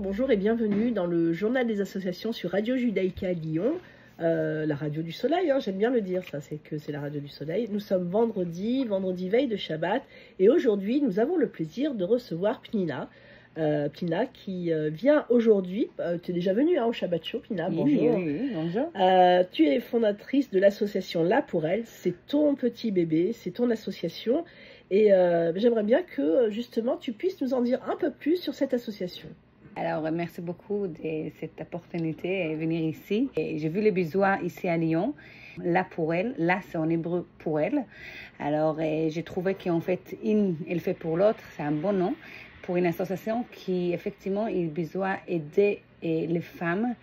Bonjour et bienvenue dans le journal des associations sur Radio Judaïka Lyon, la radio du soleil, hein, j'aime bien le dire, ça c'est que c'est la radio du soleil. Nous sommes vendredi veille de Shabbat, et aujourd'hui nous avons le plaisir de recevoir Pnina. Pnina qui vient aujourd'hui, tu es déjà venue au Shabbat Show, Pnina, bonjour. Oui, bonjour. Tu es fondatrice de l'association Là pour elle, c'est ton petit bébé, c'est ton association, et j'aimerais bien que justement tu puisses nous en dire un peu plus sur cette association. Alors, merci beaucoup de cette opportunité de venir ici. J'ai vu les besoins ici à Lyon. Là pour elle, là c'est en hébreu pour elle. Alors, j'ai trouvé qu'en fait, une, elle fait pour l'autre, c'est un bon nom pour une association qui, effectivement, a besoin d'aider les femmes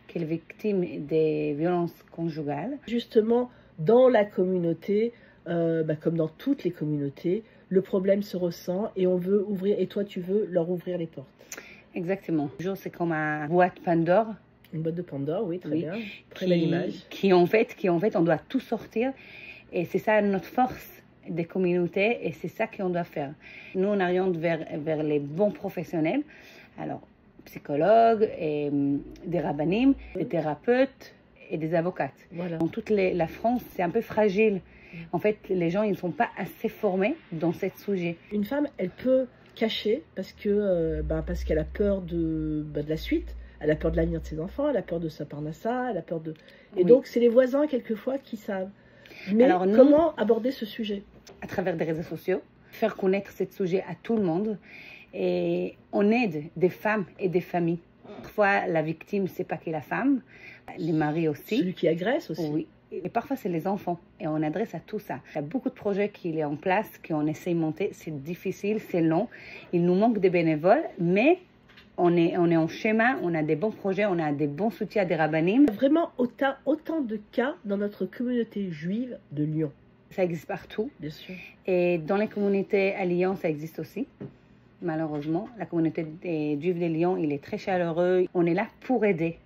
qui sont victimes des violences conjugales. Justement, dans la communauté, comme dans toutes les communautés, le problème se ressent et on veut ouvrir, et toi tu veux leur ouvrir les portes. Exactement. Toujours, c'est comme une boîte Pandore. Une boîte de Pandore, oui, très bien. Très belle image. Qui en fait, on doit tout sortir. Et c'est ça notre force des communautés et c'est ça qu'on doit faire. Nous, on oriente vers les bons professionnels. Alors, psychologues, et, des rabbinim, des thérapeutes et des avocates. Voilà. Dans toute la France, c'est un peu fragile. En fait, les gens, ils ne sont pas assez formés dans ce sujet. Une femme, elle peut cacher parce qu'elle a peur de la suite, elle a peur de l'avenir de ses enfants, elle a peur de sa parnassa, elle a peur de... Et donc, c'est les voisins, quelquefois, qui savent. Mais alors, comment aborder ce sujet? À travers des réseaux sociaux, faire connaître ce sujet à tout le monde. Et on aide des femmes et des familles. Parfois, la victime, c'est pas que la femme, les maris aussi. Celui qui agresse aussi. Oui. Et parfois, c'est les enfants. Et on adresse à tout ça. Il y a beaucoup de projets qui sont en place, qu'on essaie de monter. C'est difficile, c'est long. Il nous manque des bénévoles, mais on est en schéma, on a des bons projets, on a des bons soutiens des rabbinim. Vraiment autant de cas dans notre communauté juive de Lyon. Ça existe partout. Bien sûr. Et dans les communautés à Lyon, ça existe aussi. Malheureusement, la communauté des Juifs de Lyon, il est très chaleureux. On est là pour aider.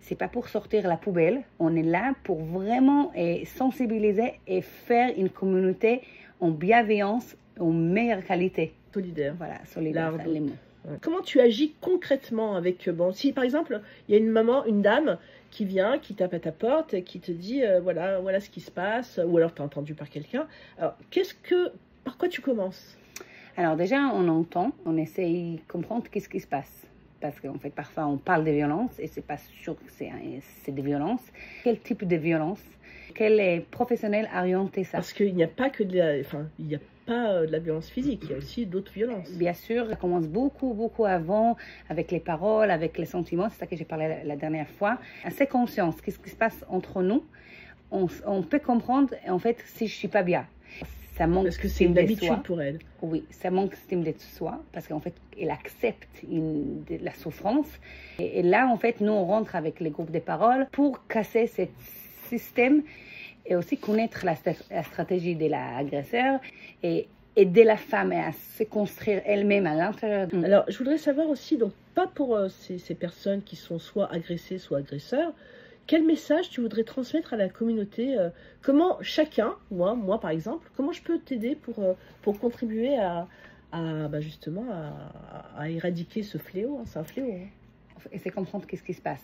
C'est pas pour sortir la poubelle. On est là pour vraiment sensibiliser et faire une communauté en bienveillance, en meilleure qualité. Solidaire. Voilà, solidaire, les mots. Comment tu agis concrètement avec... si par exemple, il y a une maman, une dame qui vient, qui tape à ta porte, et qui te dit voilà ce qui se passe, ou alors tu as entendu par quelqu'un. Alors, par quoi tu commences? Alors déjà, on entend, on essaye de comprendre qu'est-ce qui se passe. Parce qu'en fait, parfois, on parle de violence et c'est pas sûr que c'est des violences. Quel type de violence? Quel professionnel a orienté ça? Parce qu'il n'y a pas que de la violence physique, il y a aussi d'autres violences. Bien sûr, ça commence beaucoup avant, avec les paroles, avec les sentiments. C'est ça que j'ai parlé la dernière fois. Assez conscience, qu'est-ce qui se passe entre nous? On peut comprendre, en fait, si je suis pas bien. Ça manque. Parce que c'est une habitude pour elle. Oui, ça manque d'estime de soi, parce qu'en fait, elle accepte la souffrance. Et là, en fait, nous, on rentre avec les groupes de paroles pour casser ce système et aussi connaître la stratégie de l'agresseur et aider la femme à se construire elle-même à l'intérieur. Alors, je voudrais savoir aussi, donc pas pour ces personnes qui sont soit agressées, soit agresseurs, quel message tu voudrais transmettre à la communauté? Comment chacun, moi par exemple, comment je peux t'aider pour contribuer justement à éradiquer ce fléau? C'est un fléau. Et c'est comprendre qu'est-ce qui se passe,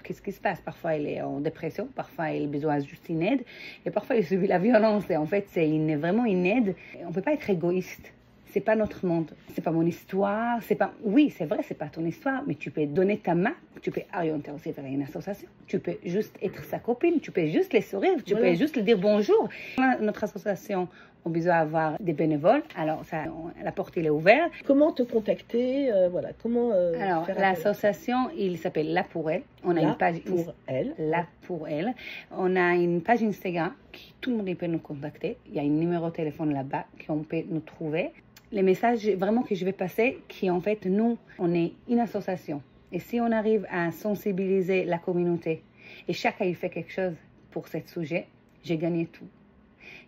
qu'est-ce qui se passe. Parfois, elle est en dépression, parfois, elle a besoin juste d'une aide, et parfois, elle subit la violence. Et en fait, c'est vraiment une aide. On ne peut pas être égoïste. C'est pas notre monde, c'est pas mon histoire, oui, c'est vrai, c'est pas ton histoire, mais tu peux donner ta main, tu peux orienter aussi vers une association, tu peux juste être sa copine, tu peux juste les sourire, tu peux juste lui dire bonjour. Notre association a besoin d'avoir des bénévoles, alors la porte elle est ouverte. Comment te contacter, comment alors l'association, il s'appelle Là pour elle. On a une page pour elle. Là pour elle. On a une page Instagram qui tout le monde peut nous contacter. Il y a un numéro de téléphone là-bas qu'on peut nous trouver. Les messages vraiment que je vais passer, qui en fait, nous, on est une association. Et si on arrive à sensibiliser la communauté, et chacun fait quelque chose pour ce sujet, j'ai gagné tout.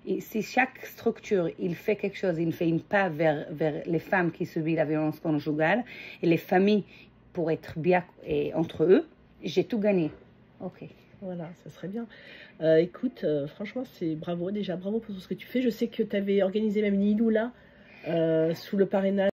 Et si chaque structure, il fait quelque chose, il fait une pas vers les femmes qui subissent la violence conjugale, et les familles pour être bien entre eux, j'ai tout gagné. Ok. Voilà, ça serait bien. Écoute, franchement, bravo pour tout ce que tu fais. Je sais que tu avais organisé même une Iloula sous le parrainage